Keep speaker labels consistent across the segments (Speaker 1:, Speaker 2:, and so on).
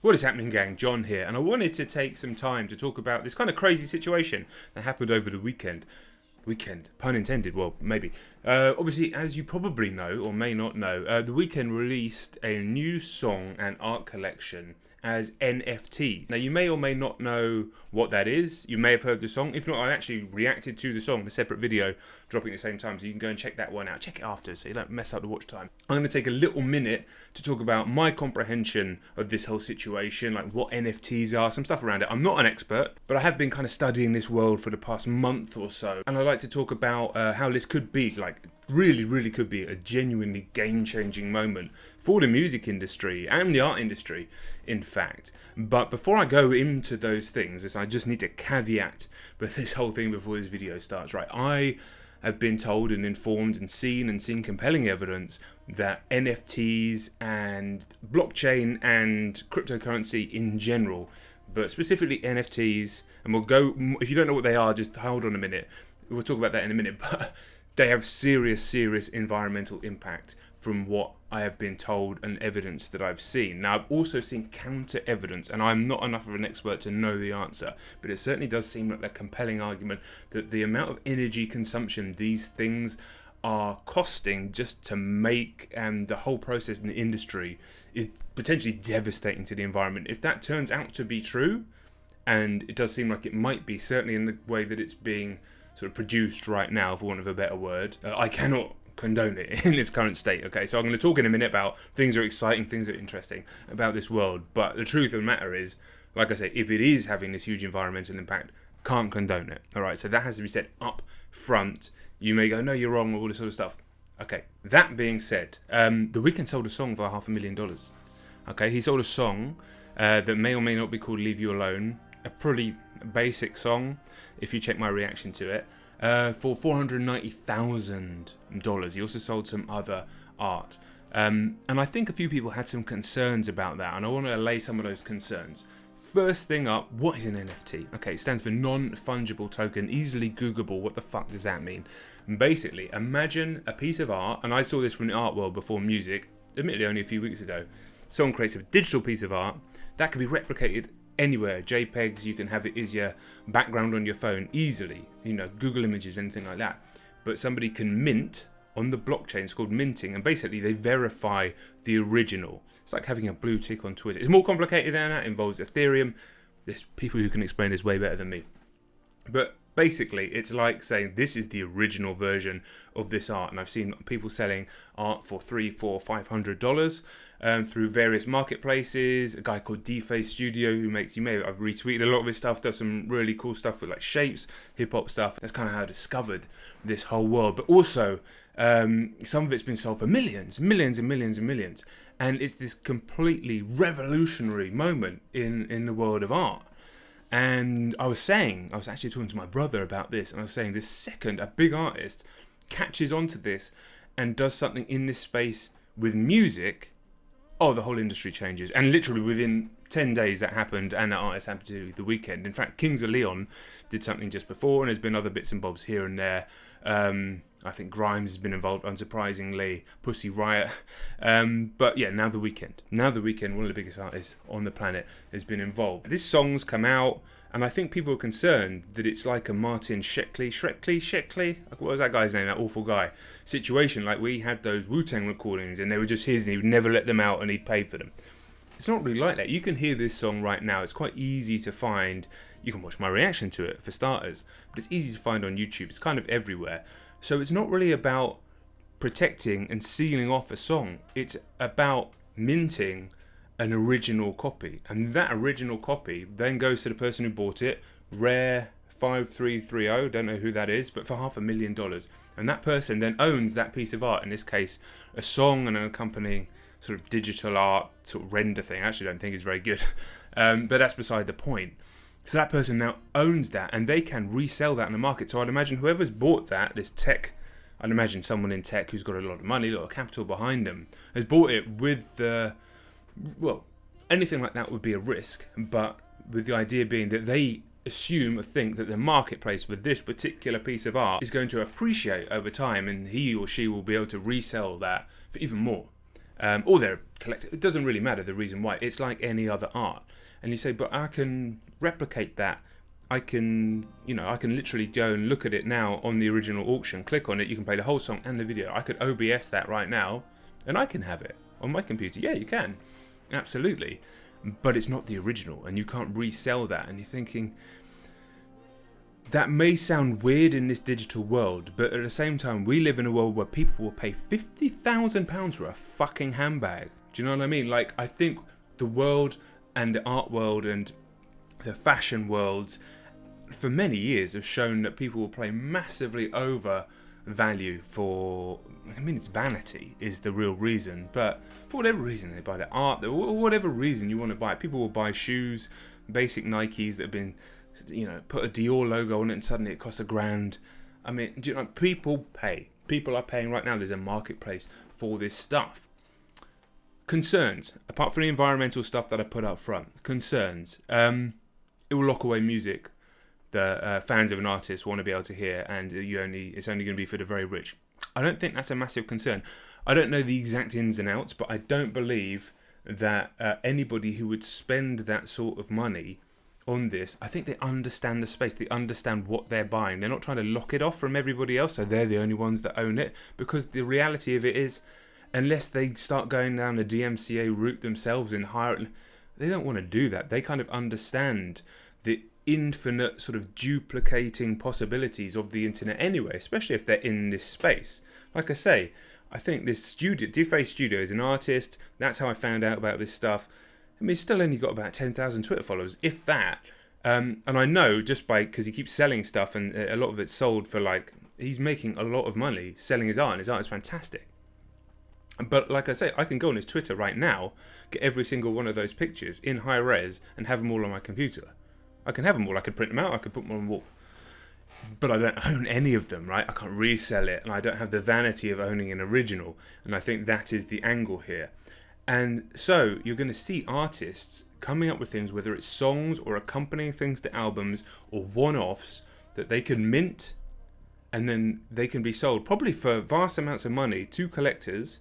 Speaker 1: What is happening, gang? John here, and I wanted to take some time to talk about this kind of crazy situation that happened over the weekend. Pun intended, well, maybe. Obviously, as you probably know, or may not know, The Weeknd released a new song and art collection as NFT. Now, you may or may not know what that is. You may have heard the song. If not, I actually reacted to the song in a separate video, dropping at the same time, so you can go and check that one out. Check it after, so you don't mess up the watch time. I'm going to take a little minute to talk about my comprehension of this whole situation, like what NFTs are, some stuff around it. I'm not an expert, but I have been kind of studying this world for the past month or so, and I like to talk about how this could be, like, really could be a genuinely game-changing moment for the music industry and the art industry, in fact. But before I go into those things, I just need to caveat this whole thing before this video starts, right? I have been told and informed and seen compelling evidence that NFTs and blockchain and cryptocurrency in general, but specifically NFTs, and we'll go, if you don't know what they are, just hold on a minute. We'll talk about that in a minute, but they have serious environmental impact from what I have been told and evidence that I've seen. Now, I've also seen counter evidence, and I'm not enough of an expert to know the answer, but it certainly does seem like a compelling argument that the amount of energy consumption these things are costing just to make, and the whole process in the industry is potentially devastating to the environment. If that turns out to be true, and it does seem like it might be, certainly in the way that it's being sort of produced right now, for want of a better word, I cannot condone it in its current state. Okay, so I'm going to talk in a minute about things that are exciting, things that are interesting about this world, but the truth of the matter is, like I say, if it is having this huge environmental impact, can't condone it. All right, so that has to be said up front. You may go, no, you're wrong, all this sort of stuff. Okay, that being said, The Weeknd sold a song for $500,000. Okay, he sold a song that may or may not be called Leave You Alone, a pretty basic song, if you check my reaction to it, for $490,000. He also sold some other art. And I think a few people had some concerns about that, and I want to allay some of those concerns. First thing up, what is an NFT? Okay, it stands for non-fungible token, easily Googleable. What the fuck does that mean? Basically, imagine a piece of art, and I saw this from the art world before music, admittedly only a few weeks ago. Someone creates a digital piece of art that can be replicated anywhere. JPEGs, you can have it as your background on your phone easily, Google Images, anything like that. But somebody can mint on the blockchain. It's called minting, and basically they verify the original. It's like having a blue tick on Twitter. It's more complicated than that. It involves Ethereum. There's people who can explain this way better than me, but basically it's like saying this is the original version of this art. And I've seen people selling art for $300, $400, $500 through various marketplaces. A guy called DFace Studio, who makes, I've retweeted a lot of his stuff, does some really cool stuff with like shapes, hip hop stuff. That's kind of how I discovered this whole world. But also some of it's been sold for millions and millions. And it's this completely revolutionary moment in the world of art. And I was actually talking to my brother about this, and I was saying the second a big artist catches onto this and does something in this space with music, the whole industry changes. And literally within 10 days that happened, and that artist happened to do The Weeknd. In fact, Kings of Leon did something just before, and there's been other bits and bobs here and there. I think Grimes has been involved, unsurprisingly, Pussy Riot. But yeah, now The Weeknd, one of the biggest artists on the planet, has been involved. This song's come out, and I think people are concerned that it's like a Martin Shkreli, what was that guy's name, that awful guy, situation, like we had those Wu-Tang recordings, and they were just his, and he would never let them out, and he'd pay for them. It's not really like that. You can hear this song right now. It's quite easy to find. You can watch my reaction to it, for starters, but it's easy to find on YouTube. It's kind of everywhere. So it's not really about protecting and sealing off a song. It's about minting an original copy. And that original copy then goes to the person who bought it, Rare 5330, don't know who that is, but for $500,000. And that person then owns that piece of art, in this case, a song and an accompanying sort of digital art sort of render thing. I actually don't think it's very good, but that's beside the point. So that person now owns that, and they can resell that in the market. So I'd imagine whoever's bought that, this tech, I'd imagine someone in tech who's got a lot of money, a lot of capital behind them, has bought it with anything like that would be a risk, but with the idea being that they assume or think that the marketplace for this particular piece of art is going to appreciate over time, and he or she will be able to resell that for even more. or they're collective. It doesn't really matter the reason why. It's like any other art. And you say, but I can replicate that. I can literally go and look at it now on the original auction, click on it, you can play the whole song and the video. I could OBS that right now, and I can have it on my computer. Yeah, you can. Absolutely. But it's not the original, and you can't resell that. And you're thinking, that may sound weird in this digital world, but at the same time, we live in a world where people will pay £50,000 for a fucking handbag. Do you know what I mean? Like, I think the world and the art world and the fashion worlds for many years have shown that people will pay massively over value for, I mean, it's vanity is the real reason, but for whatever reason they buy the art, whatever reason you want to buy it. People will buy shoes, basic Nikes that have been, put a Dior logo on it and suddenly it costs $1,000. I mean, do you know, people pay. People are paying right now. There's a marketplace for this stuff. Concerns, apart from the environmental stuff that I put up front, concerns. It will lock away music the fans of an artist want to be able to hear, and it's only going to be for the very rich. I don't think that's a massive concern. I don't know the exact ins and outs, but I don't believe that anybody who would spend that sort of money on this, I think they understand the space, they understand what they're buying. They're not trying to lock it off from everybody else, so they're the only ones that own it, because the reality of it is, unless they start going down the DMCA route themselves and hire, they don't want to do that. They kind of understand the infinite sort of duplicating possibilities of the internet anyway, especially if they're in this space. Like I say, I think this studio, Deface Studio, is an artist. That's how I found out about this stuff. I mean, he's still only got about 10,000 Twitter followers, if that. And I know just because he keeps selling stuff, and a lot of it's sold for, like, he's making a lot of money selling his art, and his art is fantastic. But like I say, I can go on his Twitter right now, get every single one of those pictures in high res and have them all on my computer. I can have them all. I could print them out. I could put them on the wall. But I don't own any of them, right? I can't resell it, and I don't have the vanity of owning an original. And I think that is the angle here. And so you're going to see artists coming up with things, whether it's songs or accompanying things to albums or one-offs that they can mint, and then they can be sold probably for vast amounts of money to collectors,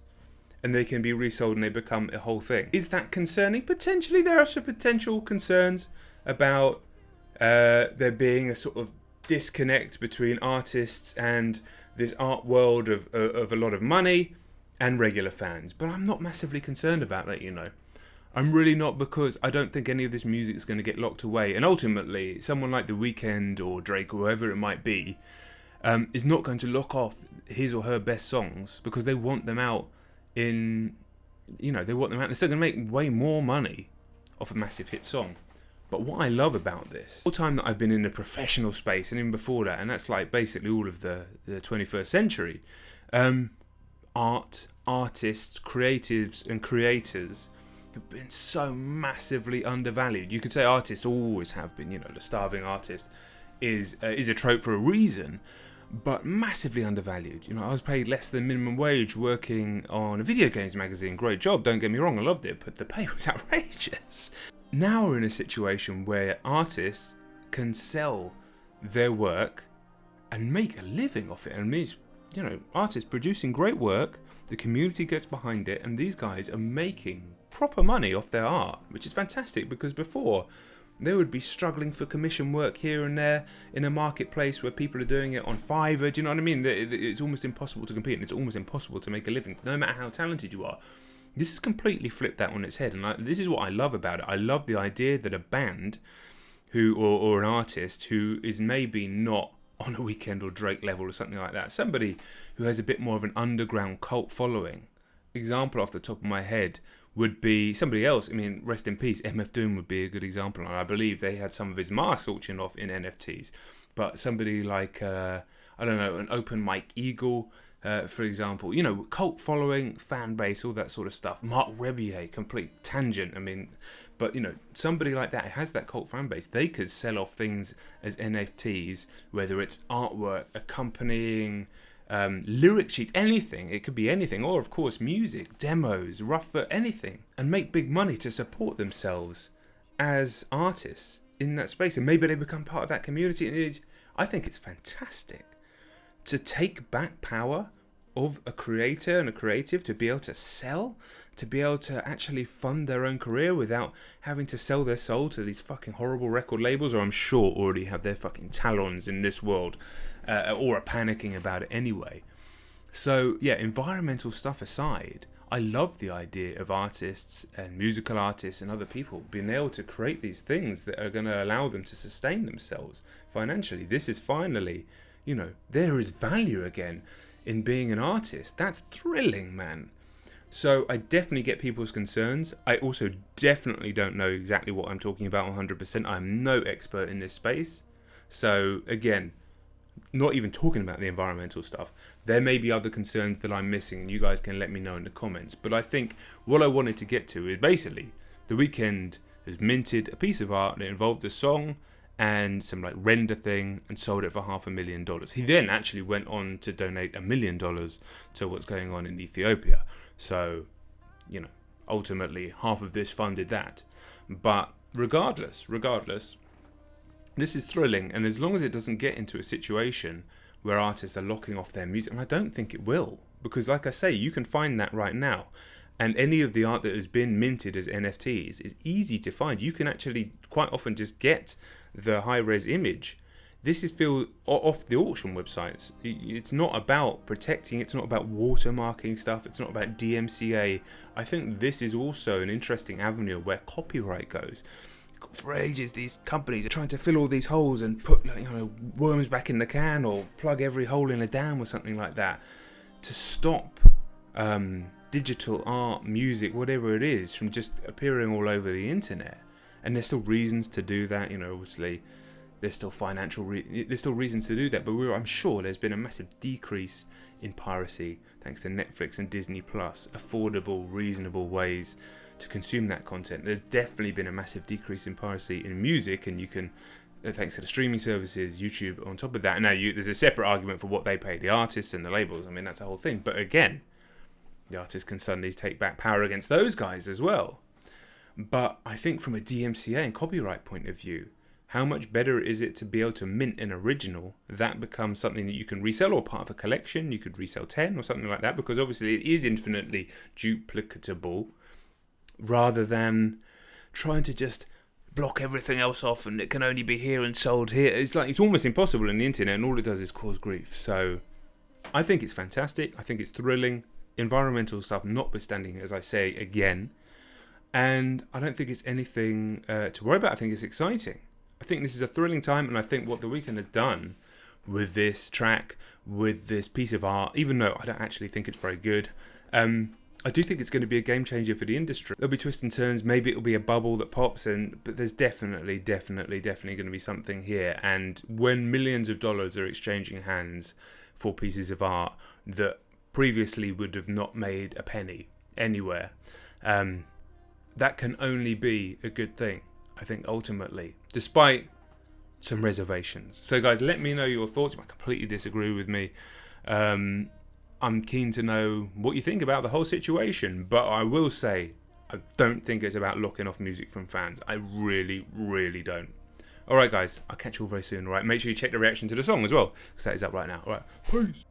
Speaker 1: and they can be resold and they become a whole thing. Is that concerning? Potentially there are some potential concerns about there being a sort of disconnect between artists and this art world of a lot of money and regular fans. But I'm not massively concerned about that, I'm really not, because I don't think any of this music is going to get locked away. And ultimately, someone like The Weeknd or Drake or whoever it might be is not going to lock off his or her best songs because they want them out they want them out. They're still going to make way more money off a massive hit song. But what I love about this, the whole time that I've been in the professional space, and even before that, and that's like basically all of the 21st century, artists, creatives and creators have been so massively undervalued. You could say artists always have been, the starving artist is a trope for a reason, but massively undervalued. I was paid less than minimum wage working on a video games magazine. Great job, don't get me wrong, I loved it, but the pay was outrageous. Now we're in a situation where artists can sell their work and make a living off it. And these, artists producing great work, the community gets behind it, and these guys are making proper money off their art, which is fantastic, because before they would be struggling for commission work here and there in a marketplace where people are doing it on Fiverr. Do you know what I mean? It's almost impossible to compete, and it's almost impossible to make a living, no matter how talented you are. This has completely flipped that on its head, and this is what I love about it. I love the idea that a band or an artist who is maybe not on a Weeknd or Drake level or something like that, somebody who has a bit more of an underground cult following. Example off the top of my head would be somebody else. I mean, rest in peace, MF Doom would be a good example, and I believe they had some of his masks auctioned off in NFTs. But somebody like, an Open Mike Eagle, for example, cult following, fan base, all that sort of stuff. Mark Rebier, complete tangent. I mean, but somebody like that has that cult fan base. They could sell off things as NFTs, whether it's artwork, accompanying, lyric sheets, anything. It could be anything, or of course music, demos, anything, and make big money to support themselves as artists in that space. And maybe they become part of that community. And I think it's fantastic to take back power of a creator and a creative to be able to sell, to be able to actually fund their own career without having to sell their soul to these fucking horrible record labels, or I'm sure already have their fucking talons in this world, or are panicking about it anyway. So yeah, environmental stuff aside, I love the idea of artists and musical artists and other people being able to create these things that are going to allow them to sustain themselves financially. This is finally, there is value again in being an artist. That's thrilling, man. So I definitely get people's concerns. I also definitely don't know exactly what I'm talking about 100%. I'm no expert in this space. So again, not even talking about the environmental stuff, there may be other concerns that I'm missing, and you guys can let me know in the comments. But I think what I wanted to get to is basically The Weeknd has minted a piece of art that involved a song and some like render thing and sold it for $500,000. He then actually went on to donate $1 million to what's going on in Ethiopia. So, ultimately half of this funded that. But regardless, this is thrilling, and as long as it doesn't get into a situation where artists are locking off their music, and I don't think it will, because like I say, you can find that right now, and any of the art that has been minted as NFTs is easy to find. You can actually quite often just get the high-res image. This is off the auction websites. It's not about protecting, it's not about watermarking stuff, it's not about DMCA. I think this is also an interesting avenue where copyright goes. For ages, these companies are trying to fill all these holes and put worms back in the can, or plug every hole in a dam or something like that, to stop digital art, music, whatever it is, from just appearing all over the internet. And there's still reasons to do that. Obviously there's still there's still reasons to do that, but I'm sure there's been a massive decrease in piracy thanks to Netflix and Disney Plus, affordable, reasonable ways to consume that content. There's definitely been a massive decrease in piracy in music, and you can, thanks to the streaming services, YouTube on top of that. And now there's a separate argument for what they pay the artists and the labels. I mean, that's a whole thing. But again, the artists can suddenly take back power against those guys as well. But I think from a DMCA and copyright point of view, how much better is it to be able to mint an original that becomes something that you can resell, or part of a collection? You could resell 10 or something like that, because obviously it is infinitely duplicatable, rather than trying to just block everything else off and it can only be here and sold here. It's almost impossible on the internet, and all it does is cause grief. So I think it's fantastic. I think it's thrilling. Environmental stuff notwithstanding, as I say again. And I don't think it's anything to worry about. I think it's exciting. I think this is a thrilling time, and I think what The Weeknd has done with this track, with this piece of art, even though I don't actually think it's very good, I do think it's going to be a game changer for the industry. There'll be twists and turns. Maybe it'll be a bubble that pops, but there's definitely going to be something here. And when millions of dollars are exchanging hands for pieces of art that previously would have not made a penny anywhere, that can only be a good thing, I think, ultimately, despite some reservations. So guys, let me know your thoughts. You might completely disagree with me. I'm keen to know what you think about the whole situation, but I will say I don't think it's about locking off music from fans. I really, really don't. Alright guys, I'll catch you all very soon. Alright, make sure you check the reaction to the song as well, because that is up right now. Alright, peace.